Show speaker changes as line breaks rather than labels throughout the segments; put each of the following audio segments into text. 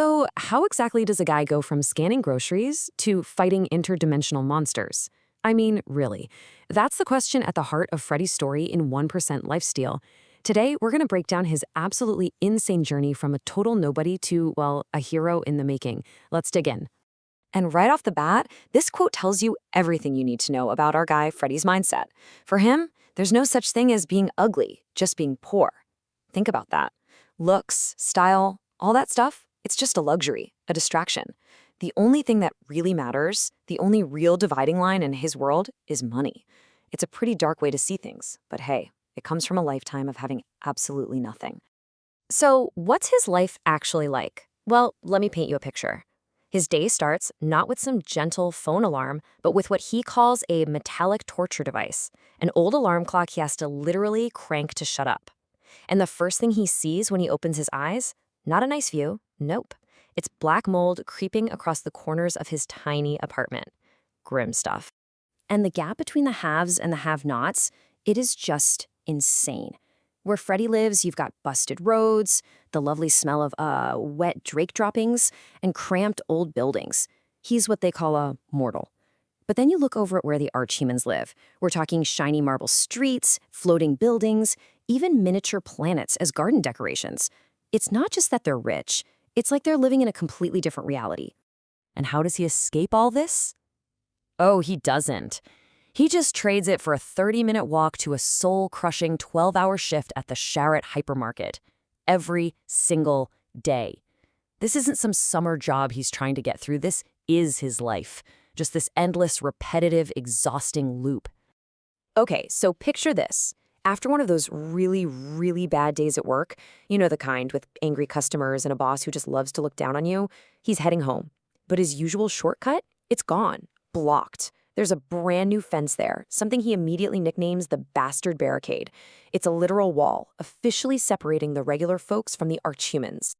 So, how exactly does a guy go from scanning groceries to fighting interdimensional monsters? I mean, really. That's the question at the heart of Freddy's story in 1% Lifesteal. Today, we're going to break down his absolutely insane journey from a total nobody to, well, a hero in the making. Let's dig in. And right off the bat, this quote tells you everything you need to know about our guy Freddy's mindset. For him, there's no such thing as being ugly, just being poor. Think about that. Looks, style, all that stuff, it's just a luxury, a distraction. The only thing that really matters, the only real dividing line in his world, is money. It's a pretty dark way to see things, but hey, it comes from a lifetime of having absolutely nothing. So, what's his life actually like? Well, let me paint you a picture. His day starts not with some gentle phone alarm, but with what he calls a metallic torture device, an old alarm clock he has to literally crank to shut up. And the first thing he sees when he opens his eyes? Not a nice view, nope. It's black mold creeping across the corners of his tiny apartment. Grim stuff. And the gap between the haves and the have-nots, it is just insane. Where Freddy lives, you've got busted roads, the lovely smell of wet drake droppings, and cramped old buildings. He's what they call a mortal. But then you look over at where the archhumans live. We're talking shiny marble streets, floating buildings, even miniature planets as garden decorations. It's not just that they're rich, it's like they're living in a completely different reality. And how does he escape all this? Oh, he doesn't. He just trades it for a 30-minute walk to a soul-crushing 12-hour shift at the Sharrett hypermarket. Every single day. This isn't some summer job he's trying to get through. This is his life. Just this endless, repetitive, exhausting loop. Okay, so picture this. After one of those really, really bad days at work, you know the kind with angry customers and a boss who just loves to look down on you, he's heading home. But his usual shortcut? It's gone. Blocked. There's a brand new fence there, something he immediately nicknames the Bastard Barricade. It's a literal wall, officially separating the regular folks from the archhumans.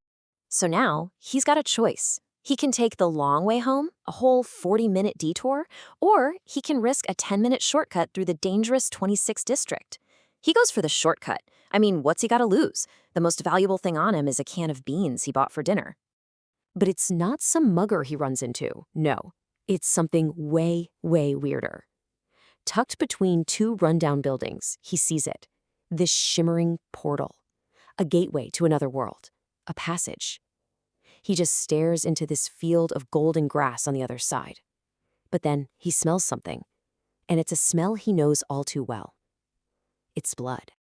So now, he's got a choice. He can take the long way home, a whole 40-minute detour, or he can risk a 10-minute shortcut through the dangerous 26th district. He goes for the shortcut. I mean, what's he got to lose? The most valuable thing on him is a can of beans he bought for dinner. But it's not some mugger he runs into, no. It's something way, way weirder. Tucked between two rundown buildings, he sees it. This shimmering portal. A gateway to another world. A passage. He just stares into this field of golden grass on the other side. But then he smells something. And it's a smell he knows all too well. It's blood.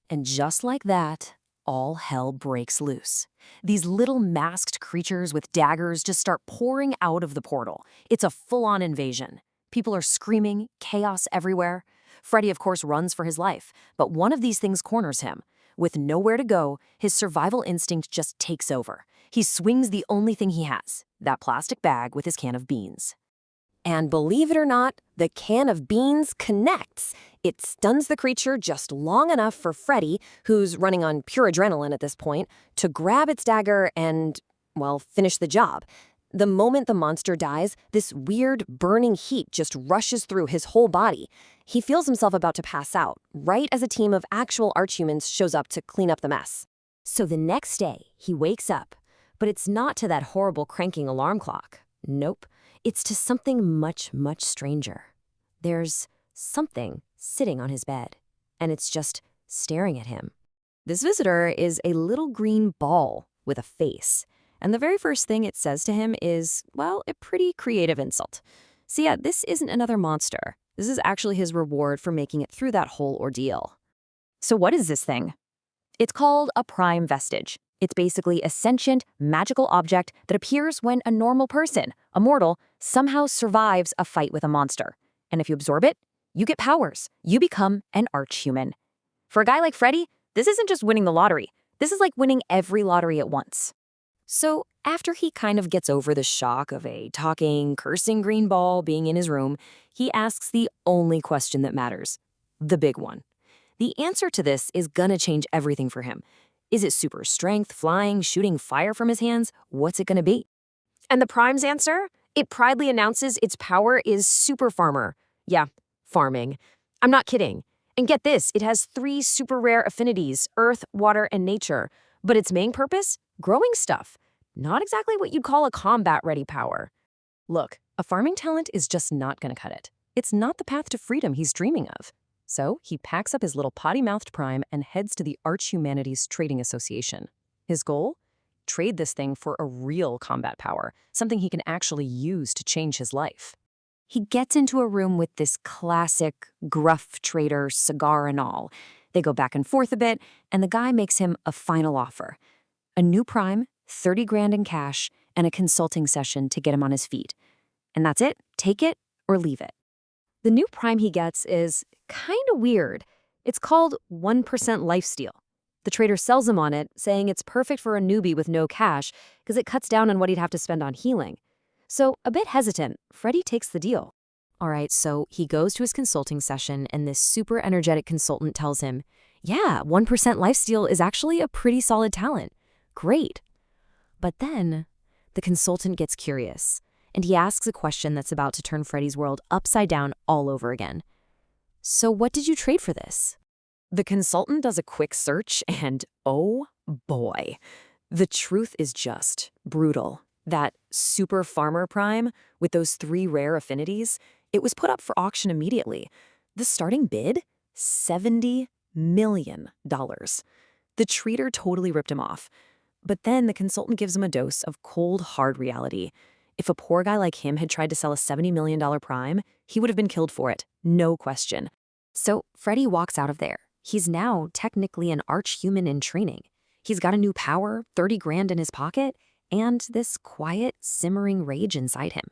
And just like that, all hell breaks loose. These little masked creatures with daggers just start pouring out of the portal. It's a full-on invasion. People are screaming, chaos everywhere. Freddy, of course, runs for his life, but one of these things corners him. With nowhere to go, his survival instinct just takes over. He swings the only thing he has, that plastic bag with his can of beans. And believe it or not, the can of beans connects. It stuns the creature just long enough for Freddy, who's running on pure adrenaline at this point, to grab its dagger and, well, finish the job. The moment the monster dies, this weird, burning heat just rushes through his whole body. He feels himself about to pass out, right as a team of actual archhumans shows up to clean up the mess. So the next day, he wakes up. But it's not to that horrible cranking alarm clock. Nope. It's to something much, much stranger. There's something sitting on his bed, and it's just staring at him. This visitor is a little green ball with a face, and the very first thing it says to him is, well, a pretty creative insult. So yeah, this isn't another monster. This is actually his reward for making it through that whole ordeal. So what is this thing? It's called a Prime Vestige. It's basically a sentient, magical object that appears when a normal person, a mortal, somehow survives a fight with a monster. And if you absorb it, you get powers. You become an archhuman. For a guy like Freddy, this isn't just winning the lottery. This is like winning every lottery at once. So after he kind of gets over the shock of a talking, cursing green ball being in his room, he asks the only question that matters, the big one. The answer to this is gonna change everything for him. Is it super strength, flying, shooting fire from his hands? What's it gonna be? And the Prime's answer? It proudly announces its power is super farmer. Yeah, farming. I'm not kidding. And get this, it has 3 super rare affinities, earth, water, and nature. But its main purpose? Growing stuff. Not exactly what you'd call a combat-ready power. Look, a farming talent is just not going to cut it. It's not the path to freedom he's dreaming of. So he packs up his little potty-mouthed Prime and heads to the Arch-Humanities Trading Association. His goal? Trade this thing for a real combat power, something he can actually use to change his life. He gets into a room with this classic, gruff trader, cigar and all. They go back and forth a bit, and the guy makes him a final offer. A new Prime, 30 grand in cash, and a consulting session to get him on his feet. And that's it. Take it or leave it. The new Prime he gets is kind of weird. It's called 1% Lifesteal. The trader sells him on it, saying it's perfect for a newbie with no cash because it cuts down on what he'd have to spend on healing. So, a bit hesitant, Freddy takes the deal. All right, so he goes to his consulting session, and this super energetic consultant tells him, yeah, 1% Lifesteal is actually a pretty solid talent. Great. But then, the consultant gets curious, and he asks a question that's about to turn Freddy's world upside down all over again. So what did you trade for this? The consultant does a quick search, and oh boy, the truth is just brutal. That super farmer Prime, with those 3 rare affinities, it was put up for auction immediately. The starting bid? $70 million. The trader totally ripped him off. But then the consultant gives him a dose of cold, hard reality. If a poor guy like him had tried to sell a $70 million Prime, he would have been killed for it, no question. So Freddy walks out of there. He's now technically an arch-human in training. He's got a new power, 30 grand in his pocket, and this quiet, simmering rage inside him.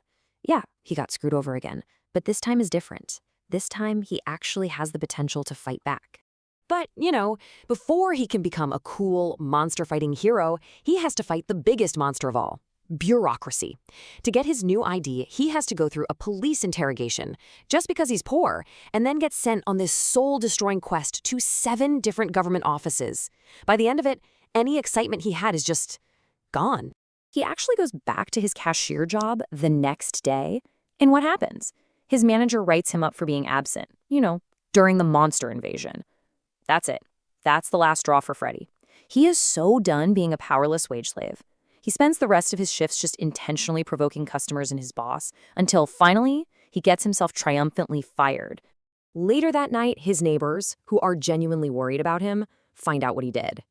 Yeah, he got screwed over again, but this time is different. This time, he actually has the potential to fight back. But, before he can become a cool, monster-fighting hero, he has to fight the biggest monster of all, bureaucracy. To get his new ID, he has to go through a police interrogation, just because he's poor, and then get sent on this soul-destroying quest to 7 different government offices. By the end of it, any excitement he had is just gone. He actually goes back to his cashier job the next day, and what happens? His manager writes him up for being absent, during the monster invasion. That's it. That's the last straw for Freddy. He is so done being a powerless wage slave. He spends the rest of his shifts just intentionally provoking customers and his boss, until finally, he gets himself triumphantly fired. Later that night, his neighbors, who are genuinely worried about him, find out what he did.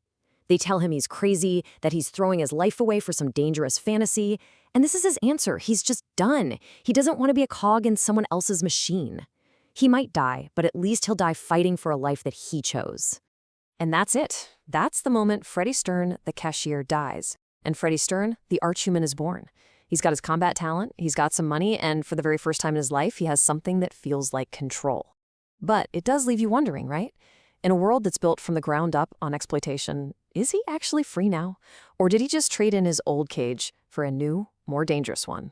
They tell him he's crazy, that he's throwing his life away for some dangerous fantasy, and this is his answer. He's just done. He doesn't want to be a cog in someone else's machine. He might die, but at least he'll die fighting for a life that he chose. And that's it. That's the moment Freddy Stern, the cashier, dies. And Freddy Stern, the arch-human, is born. He's got his combat talent, he's got some money, and for the very first time in his life, he has something that feels like control. But it does leave you wondering, right? In a world that's built from the ground up on exploitation, is he actually free now? Or did he just trade in his old cage for a new, more dangerous one?